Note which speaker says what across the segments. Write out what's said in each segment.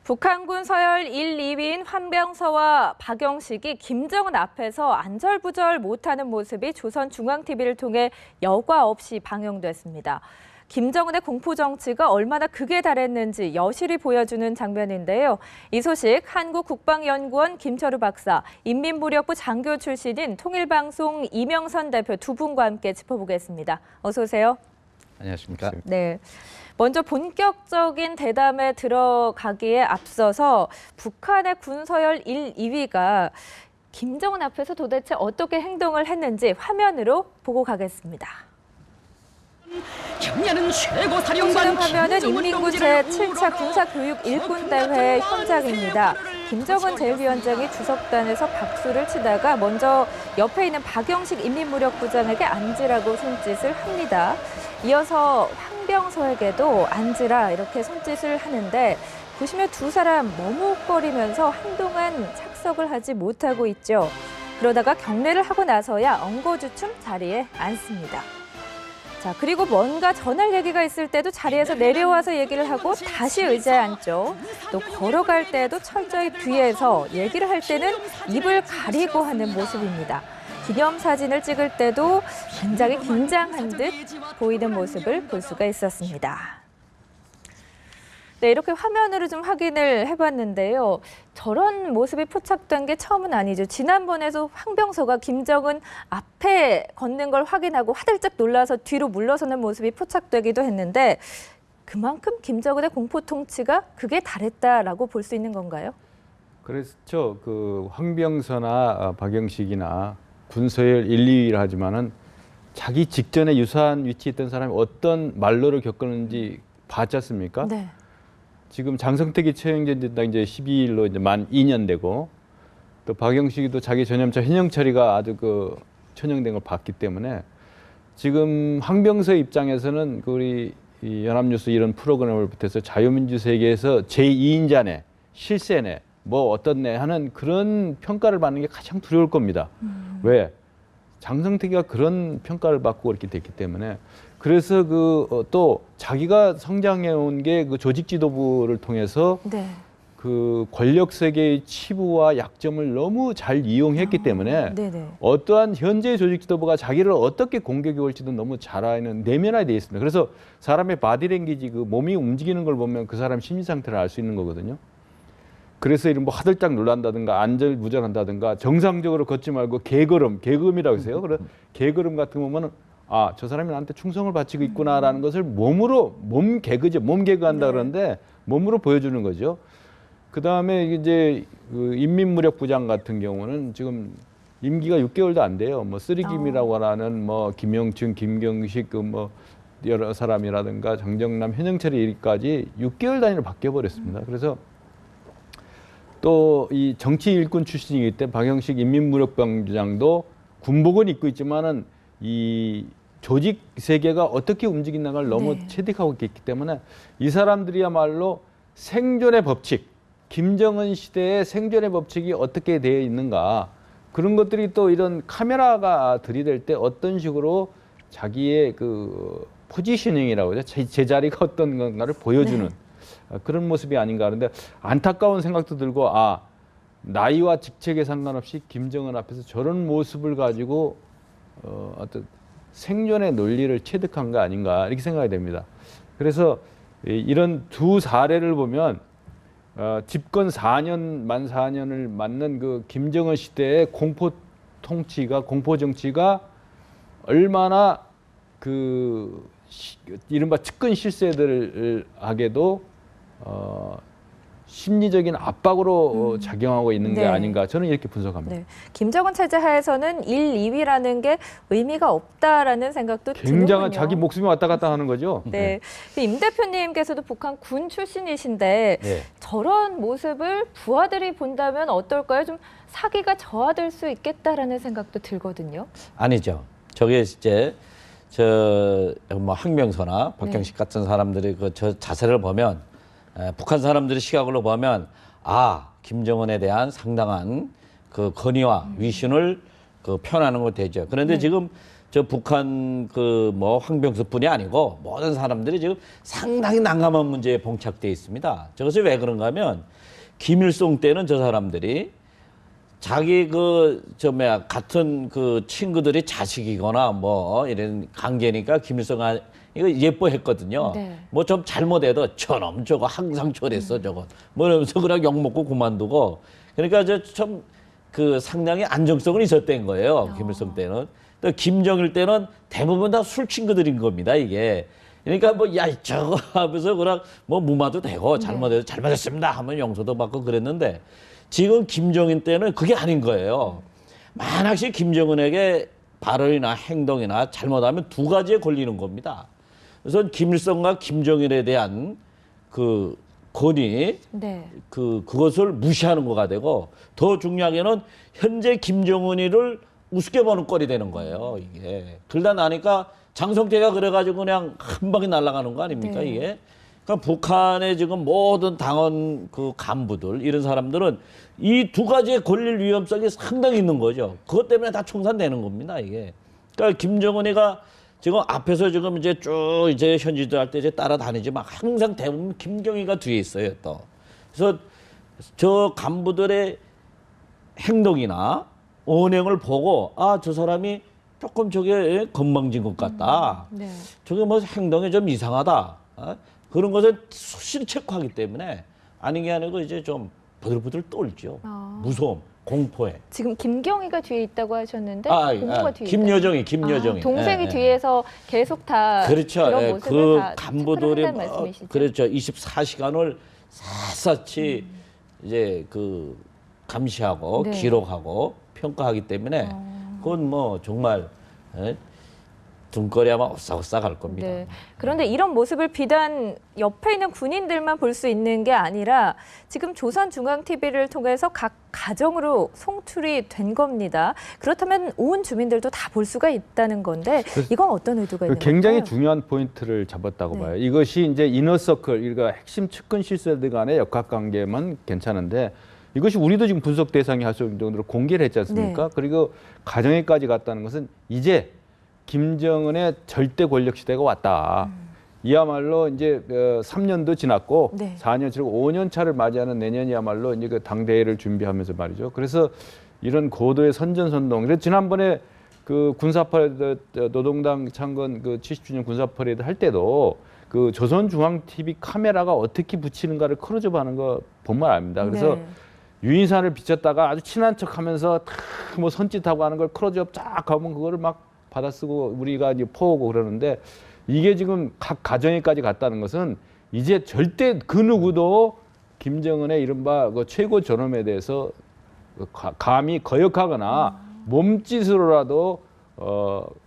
Speaker 1: 북한군 서열 1, 2위인 환병서와 박영식이 김정은 앞에서 안절부절 못하는 모습이 조선중앙TV를 통해 여과 없이 방영됐습니다. 김정은의 공포 정치가 얼마나 극에 달했는지 여실히 보여주는 장면인데요. 이 소식 한국국방연구원 김철우 박사, 인민무력부 장교 출신인 통일방송 이명선 대표 두 분과 함께 짚어보겠습니다. 어서 오세요.
Speaker 2: 안녕하십니까.
Speaker 1: 네. 먼저 본격적인 대담에 들어가기에 앞서서 북한의 군서열 1, 2위가 김정은 앞에서 도대체 어떻게 행동을 했는지 화면으로 보고 가겠습니다.
Speaker 3: 경야는 최고 사령관
Speaker 1: 화면은 인민군 제7차 군사교육 일꾼대회 현장입니다. 김정은 제1위원장이 주석단에서 박수를 치다가 먼저 옆에 있는 박영식 인민무력부장에게 앉으라고 손짓을 합니다. 이어서 황병서에게도 앉으라 이렇게 손짓을 하는데 보시면 두 사람 머뭇거리면서 한동안 착석을 하지 못하고 있죠. 그러다가 경례를 하고 나서야 엉거주춤 자리에 앉습니다. 자, 그리고 뭔가 전할 얘기가 있을 때도 자리에서 내려와서 얘기를 하고 다시 의자에 앉죠. 또 걸어갈 때도 철저히 뒤에서 얘기를 할 때는 입을 가리고 하는 모습입니다. 기념사진을 찍을 때도 굉장히 긴장한 듯 보이는 모습을 볼 수가 있었습니다. 네, 이렇게 화면으로 좀 확인을 해봤는데요. 저런 모습이 포착된 게 처음은 아니죠. 지난번에도 황병서가 김정은 앞에 걷는 걸 확인하고 화들짝 놀라서 뒤로 물러서는 모습이 포착되기도 했는데 그만큼 김정은의 공포 통치가 극에 달했다라고 볼 수 있는 건가요?
Speaker 2: 그렇죠. 그 황병서나 박영식이나 군서열 1, 2위를 하지만은 자기 직전에 유사한 위치에 있던 사람이 어떤 말로를 겪었는지 봤지 않습니까?
Speaker 1: 네.
Speaker 2: 지금 장성택이 처형된 지 이제 12일로 이제 만 2년 되고 또 박영식이도 자기 전염차 현영철이가 아주 그 처형된 걸 봤기 때문에 지금 황병서 입장에서는 그 우리 이 연합뉴스 이런 프로그램을 붙여서 자유민주 세계에서 제2인자네, 실세네, 뭐 어떻네 하는 그런 평가를 받는 게 가장 두려울 겁니다. 왜? 장성택이가 그런 평가를 받고 그렇게 됐기 때문에 그래서 또 자기가 성장해 온 게 그 조직 지도부를 통해서
Speaker 1: 네.
Speaker 2: 그 권력 세계의 치부와 약점을 너무 잘 이용했기 때문에
Speaker 1: 네네.
Speaker 2: 어떠한 현재 조직 지도부가 자기를 어떻게 공격해 올지도 너무 잘 아는 내면화되어 있습니다. 그래서 사람의 바디랭귀지 그 몸이 움직이는 걸 보면 그 사람 심리 상태를 알 수 있는 거거든요. 그래서 이런 뭐 화들짝 놀란다든가 안절부절한다든가 정상적으로 걷지 말고 개걸음이라고 해서요. 그런 개걸음 같은 거 보면은 아, 저 사람이 나한테 충성을 바치고 있구나라는 것을 몸으로 몸 개그한다 그러는데 몸으로 보여주는 거죠. 그다음에 이제 그 인민무력부장 같은 경우는 지금 임기가 6개월도 안 돼요. 뭐 쓰리김이라고 하는 뭐 김영춘, 김경식 그 뭐 여러 사람이라든가 정정남, 현영철이 일까지 6개월 단위로 바뀌어 버렸습니다. 그래서 또 이 정치 일꾼 출신이기 때문에 박영식 인민무력부장도 군복은 입고 있지만은 이 조직 세계가 어떻게 움직이는가를 너무
Speaker 1: 네.
Speaker 2: 체득하고 있기 때문에 이 사람들이야말로 생존의 법칙, 김정은 시대의 생존의 법칙이 어떻게 되어 있는가 그런 것들이 또 이런 카메라가 들이댈 때 어떤 식으로 자기의 그 포지셔닝이라고 하죠. 제자리가 어떤 건가를 보여주는 그런 모습이 아닌가 하는데 안타까운 생각도 들고 아 나이와 직책에 상관없이 김정은 앞에서 저런 모습을 가지고 어떤 생존의 논리를 체득한 거 아닌가 이렇게 생각이 됩니다. 그래서 이런 두 사례를 보면 집권 4년 만 4년을 맞는 그 김정은 시대의 공포 통치가 공포 정치가 얼마나 그 이른바 측근 실세들에게도 심리적인 압박으로 작용하고 있는 게
Speaker 1: 네.
Speaker 2: 아닌가 저는 이렇게 분석합니다.
Speaker 1: 네. 김정은 체제 하에서는 1, 2위라는 게 의미가 없다라는 생각도
Speaker 2: 굉장한
Speaker 1: 드는군요.
Speaker 2: 자기 목숨이 왔다 갔다 하는 거죠.
Speaker 1: 네. 임 대표님께서도 북한 군 출신이신데
Speaker 2: 네.
Speaker 1: 저런 모습을 부하들이 본다면 어떨까요? 좀 사기가 저하될 수 있겠다라는 생각도 들거든요.
Speaker 3: 아니죠. 저게 이제 뭐 황병서나 박경식 같은 사람들의 그 저 자세를 보면 북한 사람들의 시각으로 보면 아 김정은에 대한 상당한 그 건의와 위신을 그 표현하는 것 되죠. 그런데 지금 저 북한 그 뭐 황병수뿐이 아니고 모든 사람들이 지금 상당히 난감한 문제에 봉착돼 있습니다. 저것이 왜 그런가 하면 김일성 때는 저 사람들이 자기 저 뭐야 같은 그 친구들이 자식이거나 뭐 이런 관계니까 김일성 이거 예뻐했거든요.
Speaker 1: 네.
Speaker 3: 뭐 좀 잘못해도 저놈 저거 항상 저랬어 저거 뭐 이러면서 그냥 욕 먹고 그만두고 그러니까 저 좀 그 상당히 안정성은 있었던 거예요. 김일성 때는. 또 김정일 때는 대부분 다 술 친구들인 겁니다 이게. 그러니까 뭐 야 저거 하면서 그냥 뭐 무마도 되고 잘못해도 잘못했습니다 하면 용서도 받고 그랬는데 지금 김정인 때는 그게 아닌 거예요. 만약에 김정은에게 발언이나 행동이나 잘못하면 두 가지에 걸리는 겁니다. 그래서 김일성과 김정일에 대한 그 권위
Speaker 1: 네.
Speaker 3: 그것을 무시하는 거가 되고 더 중요하게는 현재 김정은이를 우습게 보는 꼴이 되는 거예요. 이게 그러다 나니까 장성태가 그래가지고 그냥 한 방에 날아가는 거 아닙니까
Speaker 1: 네.
Speaker 3: 이게? 그러니까 북한의 지금 모든 당원 그 간부들 이런 사람들은 이 두 가지에 걸릴 위험성이 상당히 있는 거죠. 그것 때문에 다 청산되는 겁니다 이게. 그러니까 김정은이가 지금 앞에서 지금 이제 쭉 이제 현지도 할 때 이제 따라다니지만 항상 대부분 김경희가 뒤에 있어요 또. 그래서 저 간부들의 행동이나 언행을 보고 아 저 사람이 조금 저게 건방진 것 같다.
Speaker 1: 네.
Speaker 3: 저게 뭐 행동이 좀 이상하다. 그런 것을 수시로 체크하기 때문에 아닌 게 아니고 이제 좀 부들부들 떨죠. 무서움, 공포에.
Speaker 1: 지금 김경희가 뒤에 있다고 하셨는데 고모가 뒤에
Speaker 3: 김여정이.
Speaker 1: 동생이
Speaker 3: 예, 예.
Speaker 1: 뒤에서 계속 다
Speaker 3: 그렇죠.
Speaker 1: 그런
Speaker 3: 예,
Speaker 1: 모습을
Speaker 3: 그
Speaker 1: 다
Speaker 3: 간부들이
Speaker 1: 체크를 한다는 말씀이시죠?
Speaker 3: 그렇죠. 24시간을 샅샅이 이제 그 감시하고
Speaker 1: 네.
Speaker 3: 기록하고 평가하기 때문에 그건 뭐 정말 등거리 아마 오싹오싹 할 겁니다.
Speaker 1: 네. 그런데 이런 모습을 비단 옆에 있는 군인들만 볼 수 있는 게 아니라 지금 조선중앙TV를 통해서 각 가정으로 송출이 된 겁니다. 그렇다면 온 주민들도 다 볼 수가 있다는 건데 이건 어떤 의도가 있는
Speaker 2: 굉장히
Speaker 1: 걸까요?
Speaker 2: 중요한 포인트를 잡았다고
Speaker 1: 네.
Speaker 2: 봐요. 이것이 이제 이너서클, 그러니까 핵심 측근 실세들 간의 역학관계만 괜찮은데 이것이 우리도 지금 분석 대상이 할 수 있는 정도로 공개를 했지 않습니까?
Speaker 1: 네.
Speaker 2: 그리고 가정에까지 갔다는 것은 이제 김정은의 절대 권력 시대가 왔다. 이야말로 이제 3년도 지났고
Speaker 1: 네.
Speaker 2: 4년 지나고 5년 차를 맞이하는 내년이야말로 이제 그 당대회를 준비하면서 말이죠. 그래서 이런 고도의 선전선동. 그래서 지난번에 그 군사퍼레이드 노동당 창건 그 70주년 군사퍼레이드 할 때도 그 조선중앙TV 카메라가 어떻게 붙이는가를 클로즈업 하는 거 보면 압니다. 그래서
Speaker 1: 네.
Speaker 2: 유인산을 비쳤다가 아주 친한 척하면서 뭐 선짓하고 하는 걸 클로즈업 쫙 하면 그거를 막 받아쓰고 우리가 이제 퍼오고 그러는데 이게 지금 각 가정에까지 갔다는 것은 이제 절대 그 누구도 김정은의 이른바 그 최고 존엄에 대해서 감히 거역하거나 몸짓으로라도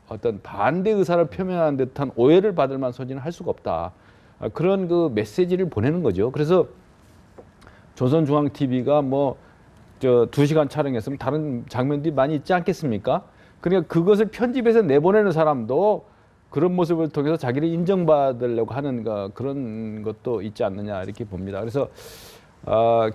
Speaker 2: 어떤 반대 의사를 표명한 듯한 오해를 받을 만한 소지는 할 수가 없다. 그런 그 메시지를 보내는 거죠. 그래서 조선중앙TV가 뭐 저 2시간 촬영했으면 다른 장면들이 많이 있지 않겠습니까? 그러니까 그것을 편집해서 내보내는 사람도 그런 모습을 통해서 자기를 인정받으려고 하는 그런 것도 있지 않느냐 이렇게 봅니다. 그래서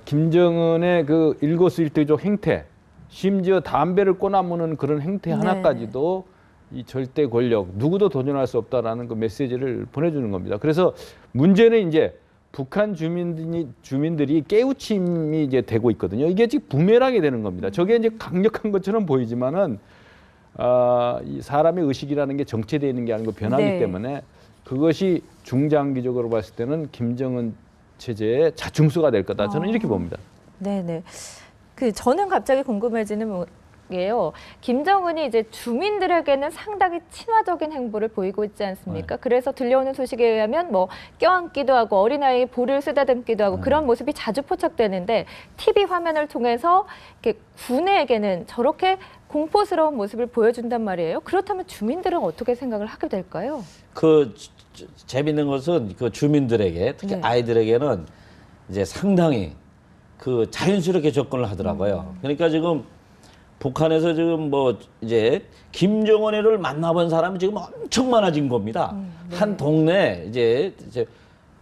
Speaker 2: 김정은의 그 일거수일투족 행태, 심지어 담배를 꼬나무는 그런 행태 하나까지도 이 절대 권력, 누구도 도전할 수 없다라는 그 메시지를 보내주는 겁니다. 그래서 문제는 이제 북한 주민들이 깨우침이 이제 되고 있거든요. 이게 지금 부메랑이 되는 겁니다. 저게 이제 강력한 것처럼 보이지만은 이 사람의 의식이라는 게 정체되어 있는 게 아니고 변하기
Speaker 1: 네.
Speaker 2: 때문에 그것이 중장기적으로 봤을 때는 김정은 체제의 자충수가 될 거다. 저는 이렇게 봅니다.
Speaker 1: 네네. 저는 갑자기 궁금해지는 게요. 김정은이 이제 주민들에게는 상당히 친화적인 행보를 보이고 있지 않습니까? 그래서 들려오는 소식에 의하면 뭐 껴안기도 하고 어린아이의 볼을 쓰다듬기도 하고 그런 모습이 자주 포착되는데 TV 화면을 통해서 이렇게 군에게는 저렇게 공포스러운 모습을 보여준단 말이에요. 그렇다면 주민들은 어떻게 생각을 하게 될까요?
Speaker 3: 재밌는 것은 그 주민들에게 특히
Speaker 1: 네.
Speaker 3: 아이들에게는 이제 상당히 그 자연스럽게 접근을 하더라고요. 그러니까 지금 북한에서 지금 뭐 이제 김정은이를 만나본 사람이 지금 엄청 많아진 겁니다.
Speaker 1: 네.
Speaker 3: 한 동네 이제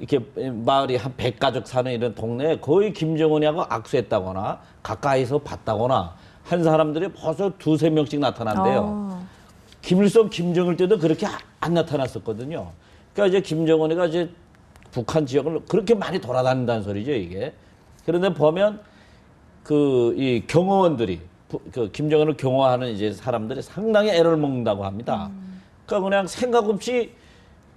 Speaker 3: 이렇게 마을이 한 100가족 사는 이런 동네에 거의 김정은이하고 악수했다거나 가까이서 봤다거나 한 사람들이 벌써 2-3명씩 나타난대요. 김일성, 김정일 때도 그렇게 안 나타났었거든요. 그러니까 이제 김정은이가 이제 북한 지역을 그렇게 많이 돌아다닌다는 소리죠, 이게. 그런데 보면 이 경호원들이 그 김정은을 경호하는 이제 사람들이 상당히 애를 먹는다고 합니다. 그러니까 그냥 생각 없이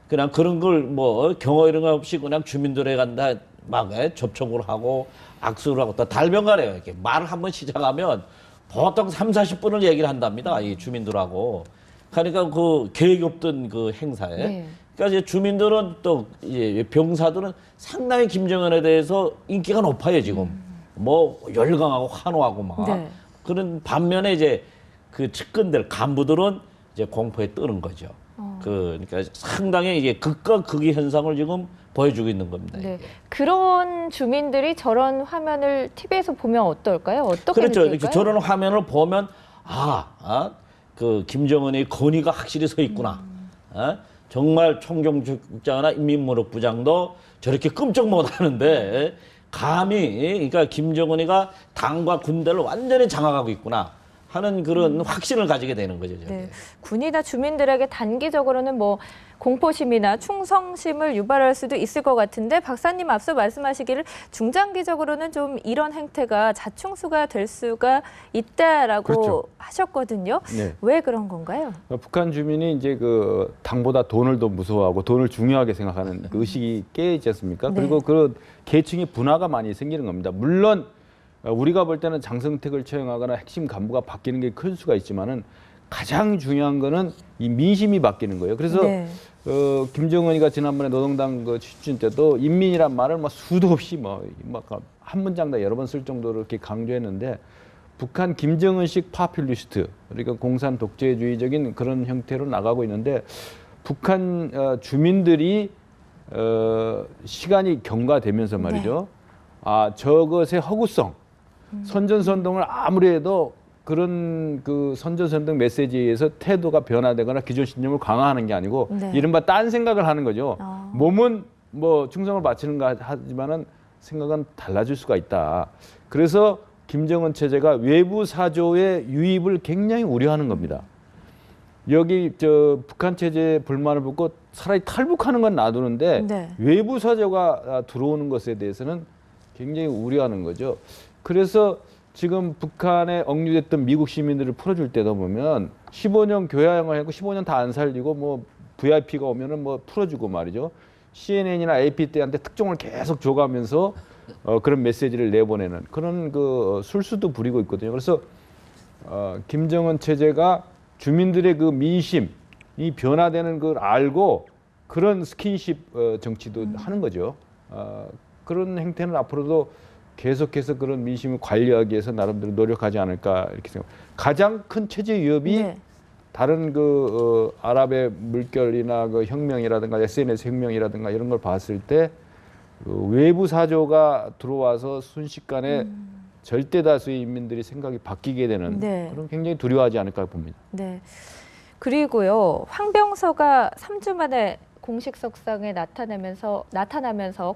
Speaker 3: 그냥 그런 걸 뭐 경호 이런 거 없이 그냥 주민들에 간다 막 접촉을 하고 악수를 하고 또 달변가래요. 이렇게 말을 한번 시작하면 보통 30-40분을 얘기를 한답니다. 이 주민들하고. 그러니까 그 계획 없던 그 행사에.
Speaker 1: 네.
Speaker 3: 그러니까 이제 주민들은 또 이제 병사들은 상당히 김정은에 대해서 인기가 높아요, 지금. 뭐 열광하고 환호하고 막.
Speaker 1: 네.
Speaker 3: 그런 반면에 이제 그 측근들 간부들은 이제 공포에 뜨는 거죠. 그러니까 상당히 이게 극과 극의 현상을 지금 보여주고 있는 겁니다.
Speaker 1: 네.
Speaker 3: 이게.
Speaker 1: 그런 주민들이 저런 화면을 TV에서 보면 어떨까요? 어떻게
Speaker 3: 그렇죠.
Speaker 1: 느낄까요?
Speaker 3: 이렇게 저런 화면을 보면 그 김정은의 권위가 확실히 서 있구나. 정말 총경국장이나 인민무력부장도 저렇게 끔찍 못하는데 감히 그러니까 김정은이가 당과 군대를 완전히 장악하고 있구나 하는 그런 확신을 가지게 되는 거죠. 저게.
Speaker 1: 네. 군이나 주민들에게 단기적으로는 뭐 공포심이나 충성심을 유발할 수도 있을 것 같은데 박사님 앞서 말씀하시기를 중장기적으로는 좀 이런 행태가 자충수가 될 수가 있다라고
Speaker 2: 그렇죠.
Speaker 1: 하셨거든요.
Speaker 2: 네.
Speaker 1: 왜 그런 건가요?
Speaker 2: 북한 주민이 이제 그 당보다 돈을 더 무서워하고 돈을 중요하게 생각하는 그 의식이 깨 있지 않습니까?
Speaker 1: 네.
Speaker 2: 그리고 그런 계층의 분화가 많이 생기는 겁니다. 물론 우리가 볼 때는 장성택을 처형하거나 핵심 간부가 바뀌는 게 클 수가 있지만은 가장 중요한 거는 이 민심이 바뀌는 거예요. 그래서
Speaker 1: 네.
Speaker 2: 김정은이가 지난번에 노동당 그 취준 때도 인민이란 말을 막 수도 없이 한 문장 다 여러 번 쓸 정도로 이렇게 강조했는데 북한 김정은식 파퓰리스트 그러니까 공산 독재주의적인 그런 형태로 나가고 있는데 북한 주민들이 시간이 경과되면서 말이죠. 저것의 허구성, 선전선동을 아무리 해도 그런 그 선전선동 메시지에 의해서 태도가 변화되거나 기존 신념을 강화하는 게 아니고
Speaker 1: 네.
Speaker 2: 이른바 딴 생각을 하는 거죠. 몸은 뭐 충성을 바치는가 하지만은 생각은 달라질 수가 있다. 그래서 김정은 체제가 외부 사조의 유입을 굉장히 우려하는 겁니다. 여기 북한 체제에 불만을 붙고 차라리 탈북하는 건 놔두는데
Speaker 1: 네.
Speaker 2: 외부 사조가 들어오는 것에 대해서는 굉장히 우려하는 거죠. 그래서 지금 북한에 억류됐던 미국 시민들을 풀어줄 때도 보면 15년 교양을 하고 15년 다 안 살리고 뭐 VIP가 오면은 뭐 풀어주고 말이죠. CNN이나 AP 때한테 특종을 계속 줘가면서 그런 메시지를 내보내는 그런 그 술수도 부리고 있거든요. 그래서 김정은 체제가 주민들의 그 민심이 변화되는 걸 알고 그런 스킨십 정치도 하는 거죠. 그런 행태는 앞으로도 계속해서 그런 민심을 관리하기 위해서 나름대로 노력하지 않을까 이렇게 생각. 가장 큰 체제 위협이
Speaker 1: 네.
Speaker 2: 다른 그 아랍의 물결이나 그 혁명이라든가 SNS 혁명이라든가 이런 걸 봤을 때 그 외부 사조가 들어와서 순식간에 절대 다수의 인민들이 생각이 바뀌게 되는
Speaker 1: 네.
Speaker 2: 그런 굉장히 두려워하지 않을까 봅니다.
Speaker 1: 네. 그리고요. 황병서가 3주 만에 공식 석상에 나타나면서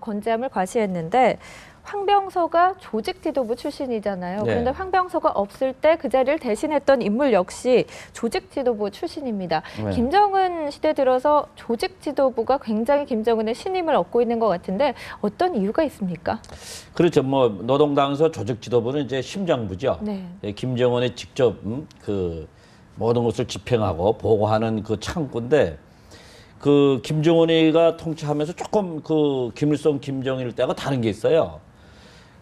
Speaker 1: 건재함을 과시했는데 황병서가 조직 지도부 출신이잖아요.
Speaker 3: 네.
Speaker 1: 그런데 황병서가 없을 때 그 자리를 대신했던 인물 역시 조직 지도부 출신입니다.
Speaker 3: 네.
Speaker 1: 김정은 시대 들어서 조직 지도부가 굉장히 김정은의 신임을 얻고 있는 것 같은데 어떤 이유가 있습니까?
Speaker 3: 그렇죠. 뭐 노동당에서 조직 지도부는 이제 심장부죠.
Speaker 1: 네.
Speaker 3: 김정은이 직접 그 모든 것을 집행하고 보고하는 그 창구인데 그 김정은이가 통치하면서 조금 그 김일성, 김정일 때하고 다른 게 있어요.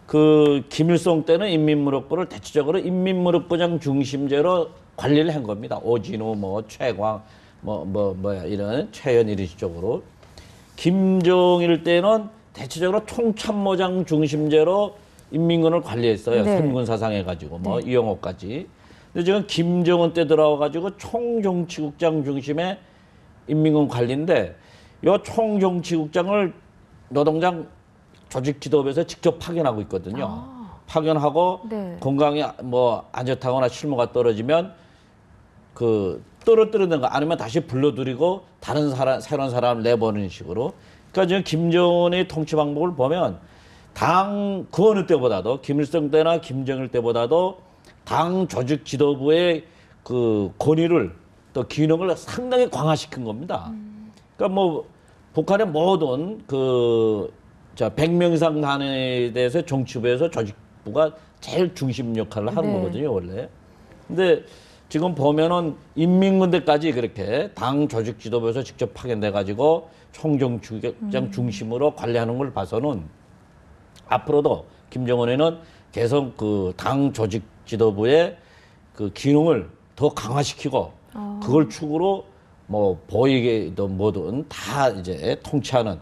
Speaker 3: 그 김일성 때는 인민무력부를 대체적으로 인민무력부장 중심제로 관리를 한 겁니다. 오진우, 뭐 최광, 뭐야 이런 최현 이런 식적으로. 김정일 때는 대체적으로 총참모장 중심제로 인민군을 관리했어요.
Speaker 1: 네.
Speaker 3: 선군사상 해가지고 뭐
Speaker 1: 네.
Speaker 3: 이영호까지. 근데 지금 김정은 때 들어와가지고 총정치국장 중심의 인민군 관리인데 이 총정치국장을 노동당 조직 지도부에서 직접 파견하고 있거든요. 파견하고
Speaker 1: 네.
Speaker 3: 건강이 뭐 안 좋다거나 실무가 떨어지면 그 떨어뜨리는 거 아니면 다시 불러들이고 다른 사람 새로운 사람을 내보내는 식으로. 그러니까 지금 김정은의 통치 방법을 보면 당 그 어느 때보다도 김일성 때나 김정일 때보다도 당 조직 지도부의 그 권위를 또 기능을 상당히 강화시킨 겁니다. 그러니까 뭐 북한의 모든 그 100명 이상 단위에 대해서 정치부에서 조직부가 제일 중심 역할을 하는
Speaker 1: 네.
Speaker 3: 거거든요, 원래. 근데 지금 보면은 인민군대까지 그렇게 당 조직 지도부에서 직접 파견돼 가지고 총정주장 중심으로 관리하는 걸 봐서는 앞으로도 김정은이는 계속 그 당 조직 지도부의 그 기능을 더 강화시키고 그걸 축으로 뭐 보이게든 뭐든 다 이제 통치하는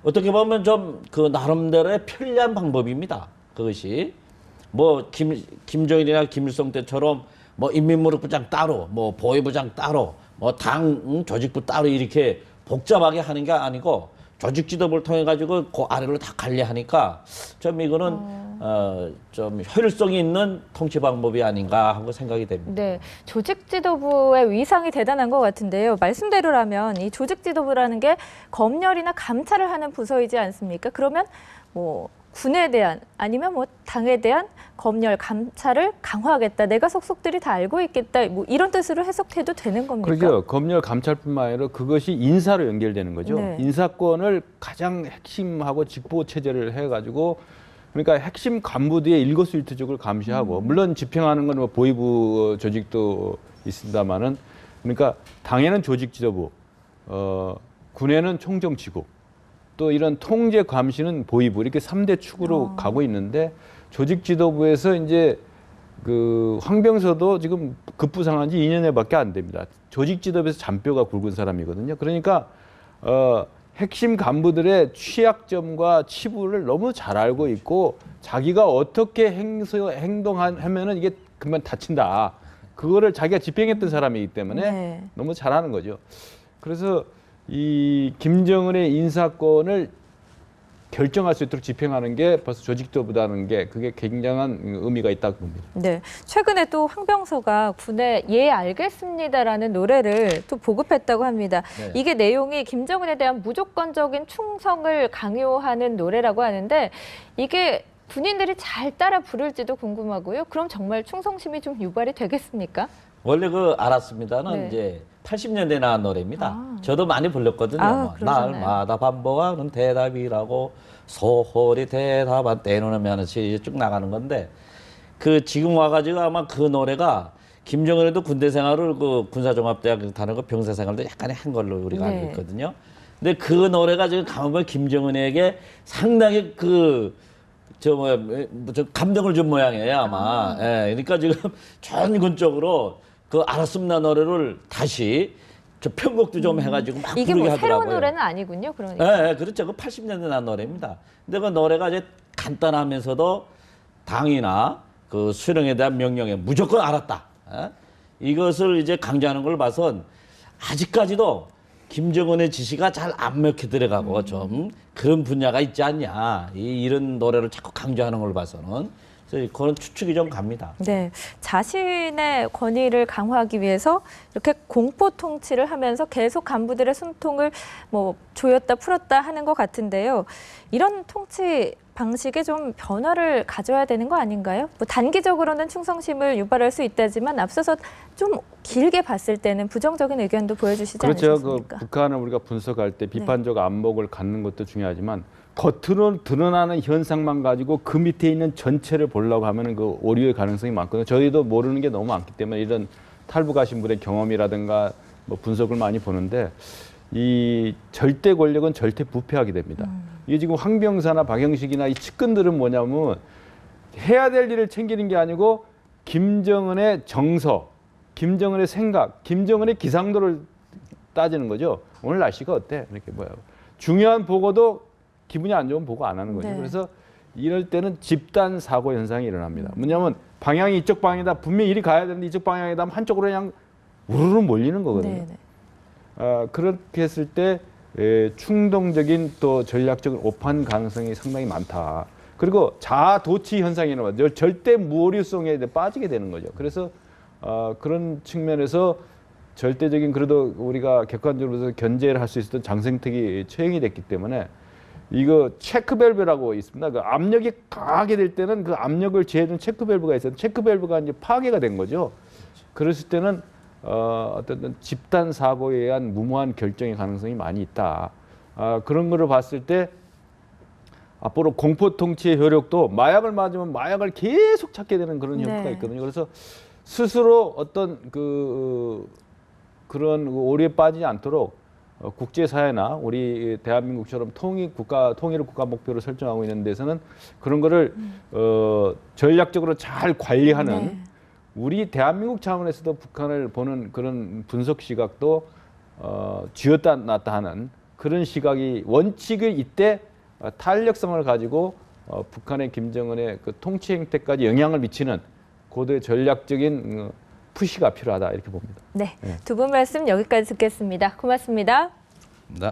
Speaker 3: 어떻게 보면 좀 그 나름대로의 편리한 방법입니다. 그것이 뭐 김정일이나 김일성 때처럼 뭐 인민무력부장 따로, 뭐 보위부장 따로, 뭐 당 조직부 따로 이렇게 복잡하게 하는 게 아니고 조직 지도부를 통해 가지고 그 아래로 다 관리하니까 좀 이거는 좀 효율성이 있는 통치 방법이 아닌가 하고 생각이 됩니다.
Speaker 1: 네, 조직 지도부의 위상이 대단한 것 같은데요. 말씀대로라면 이 조직 지도부라는 게 검열이나 감찰을 하는 부서이지 않습니까? 그러면 뭐 군에 대한 아니면 뭐 당에 대한 검열, 감찰을 강화하겠다. 내가 속속들이 다 알고 있겠다. 뭐 이런 뜻으로 해석해도 되는 겁니까?
Speaker 2: 그렇죠. 검열 감찰뿐만 아니라 그것이 인사로 연결되는 거죠.
Speaker 1: 네.
Speaker 2: 인사권을 가장 핵심하고 직보 체제를 해가지고 그러니까 핵심 간부들의 일거수일투족을 감시하고 물론 집행하는 건 뭐 보위부 조직도 있습니다만은 그러니까 당에는 조직지도부, 군에는 총정치국, 또 이런 통제 감시는 보위부 이렇게 3대 축으로 가고 있는데 조직지도부에서 이제 그 황병서도 지금 급부상한 지 2년여밖에 안 됩니다. 조직지도부에서 잔뼈가 굵은 사람이거든요. 그러니까 핵심 간부들의 취약점과 치부를 너무 잘 알고 있고 자기가 어떻게 행동하면은 이게 금방 다친다. 그거를 자기가 집행했던 사람이기 때문에
Speaker 1: 네.
Speaker 2: 너무 잘하는 거죠. 그래서 이 김정은의 인사권을 결정할 수 있도록 집행하는 게 벌써 조직도부라는 게 그게 굉장한 의미가 있다고 봅니다.
Speaker 1: 네, 최근에 또 황병서가 군에 예 알겠습니다라는 노래를 또 보급했다고 합니다.
Speaker 3: 네.
Speaker 1: 이게 내용이 김정은에 대한 무조건적인 충성을 강요하는 노래라고 하는데 이게 군인들이 잘 따라 부를지도 궁금하고요. 그럼 정말 충성심이 좀 유발이 되겠습니까?
Speaker 3: 원래 그 알았습니다는
Speaker 1: 네.
Speaker 3: 이제 80년대 나온 노래입니다.
Speaker 1: 아.
Speaker 3: 저도 많이 불렀거든요.
Speaker 1: 아,
Speaker 3: 뭐
Speaker 1: 그러셨나요?
Speaker 3: 날마다 반복하는 대답이라고 소홀히 대답한 때는 하면서 쭉 나가는 건데 그 지금 와가지고 아마 그 노래가 김정은에도 군대 생활을 그 군사종합대학 다른 거 병사 생활도 약간의 한 걸로 우리가
Speaker 1: 네.
Speaker 3: 알고 있거든요. 근데 그 노래가 지금 가만보면 김정은에게 상당히 저 감동을 준 모양이에요 아마. 예, 그러니까 지금 전군적으로 그 알았습니다 노래를 다시 저 편곡도 좀 해가지고 막
Speaker 1: 이게
Speaker 3: 부르게
Speaker 1: 뭐 새로운
Speaker 3: 하더라고요.
Speaker 1: 노래는 아니군요. 그러니까.
Speaker 3: 예, 예, 그렇죠. 그 80년대 난 노래입니다. 근데 그 노래가 이제 간단하면서도 당이나 그 수령에 대한 명령에 무조건 알았다. 예? 이것을 이제 강조하는 걸 봐선 아직까지도 김정은의 지시가 잘 안 먹혀 들어가고 좀 그런 분야가 있지 않냐. 이런 노래를 자꾸 강조하는 걸 봐서는. 그래서 그런 추측이 좀 갑니다.
Speaker 1: 네, 자신의 권위를 강화하기 위해서 이렇게 공포 통치를 하면서 계속 간부들의 숨통을 뭐 조였다 풀었다 하는 것 같은데요. 이런 통치 방식에 좀 변화를 가져야 되는 거 아닌가요? 뭐 단기적으로는 충성심을 유발할 수 있다지만 앞서서 좀 길게 봤을 때는 부정적인 의견도 보여주시지
Speaker 2: 그렇죠.
Speaker 1: 않으셨습니까?
Speaker 2: 그 북한을 우리가 분석할 때 비판적 안목을 갖는 것도 중요하지만 겉으로 드러나는 현상만 가지고 그 밑에 있는 전체를 보려고 하면 그 오류의 가능성이 많거든요. 저희도 모르는 게 너무 많기 때문에 이런 탈북하신 분의 경험이라든가 뭐 분석을 많이 보는데 이 절대 권력은 절대 부패하게 됩니다. 이게 지금 황병사나 박영식이나 이 측근들은 뭐냐면 해야 될 일을 챙기는 게 아니고 김정은의 정서, 김정은의 생각, 김정은의 기상도를 따지는 거죠. 오늘 날씨가 어때? 이렇게 뭐야. 중요한 보고도 기분이 안 좋으면 보고 안 하는 거죠.
Speaker 1: 네.
Speaker 2: 그래서 이럴 때는 집단 사고 현상이 일어납니다. 뭐냐면 방향이 이쪽 방향이다. 분명히 이리 가야 되는데 이쪽 방향이다. 하면 한쪽으로 그냥 우르르 몰리는 거거든요.
Speaker 1: 네, 네.
Speaker 2: 그렇게 했을 때 충동적인 또 전략적인 오판 가능성이 상당히 많다. 그리고 자아도취 현상이 일어나요. 절대 무오류성에 빠지게 되는 거죠. 그래서 그런 측면에서 절대적인 그래도 우리가 객관적으로 견제를 할 수 있었던 장생택이 처형이 됐기 때문에 이거 체크밸브라고 있습니다. 그 압력이 강하게 될 때는 그 압력을 제해주는 체크밸브가 있어요. 체크밸브가 이제 파괴가 된 거죠. 그랬을 때는 어떤 집단 사고에 의한 무모한 결정의 가능성이 많이 있다. 그런 거를 봤을 때 앞으로 공포 통치의 효력도 마약을 맞으면 마약을 계속 찾게 되는 그런 형태가 있거든요. 그래서 스스로 어떤 그런 오류에 빠지지 않도록 국제사회나 우리 대한민국처럼 통일을 국가 목표로 설정하고 있는 데서는 그런 거를 전략적으로 잘 관리하는 우리 대한민국 차원에서도 북한을 보는 그런 분석 시각도 쥐었다 놨다 하는 그런 시각이 원칙을 이때 탄력성을 가지고 북한의 김정은의 그 통치 행태까지 영향을 미치는 고도의 전략적인 푸시가 필요하다 이렇게 봅니다.
Speaker 1: 네, 두 분 말씀 여기까지 듣겠습니다. 고맙습니다.
Speaker 3: 네.